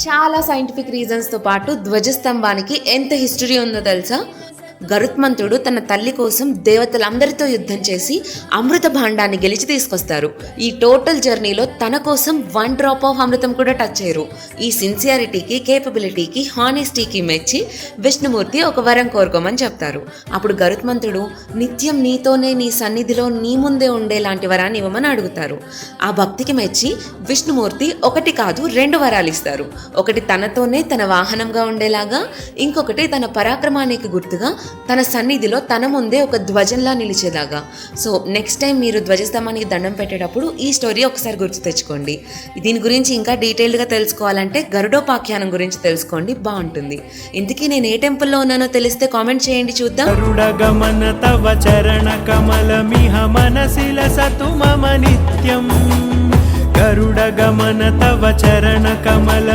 చాలా సైంటిఫిక్ రీజన్స్తో పాటు ధ్వజస్తంభానికి ఎంత హిస్టరీ ఉందో తెలుసా? గరుత్మంతుడు తన తల్లి కోసం దేవతలందరితో యుద్ధం చేసి అమృత భాండాన్ని గెలిచి తీసుకొస్తారు. ఈ టోటల్ జర్నీలో తన కోసం 1 డ్రాప్ ఆఫ్ అమృతం కూడా టచ్ చేయరు. ఈ సిన్సియారిటీకి, కేపబిలిటీకి, హానెస్టీకి మెచ్చి విష్ణుమూర్తి ఒక వరం కోరుకోమని చెప్తారు. అప్పుడు గరుత్మంతుడు నిత్యం నీతోనే నీ సన్నిధిలో నీ ముందే ఉండేలాంటి వరాన్ని ఇవ్వమని అడుగుతారు. ఆ భక్తికి మెచ్చి విష్ణుమూర్తి 1 కాదు 2 వరాలు ఇస్తారు. ఒకటి తనతోనే తన వాహనంగా ఉండేలాగా, ఇంకొకటి తన పరాక్రమానికి గుర్తుగా తన సన్నిధిలో తన ముందే ఒక ధ్వజంలా నిలిచేలాగా. సో నెక్స్ట్ టైం మీరు ధ్వజస్తంభానికి దండం పెట్టేటప్పుడు ఈ స్టోరీ ఒకసారి గుర్తు తెచ్చుకోండి. దీని గురించి ఇంకా డీటెయిల్డ్గా తెలుసుకోవాలంటే గరుడోపాఖ్యానం గురించి తెలుసుకోండి, బాగుంటుంది. ఇంతకీ నేను ఏ టెంపుల్లో ఉన్నానో తెలిస్తే కామెంట్ చేయండి, చూద్దాం. గరుడగమన తవ చరణ కమలమిహ మనసిల సతు మమ నిత్యం. గరుడగమన తవ చరణ కమల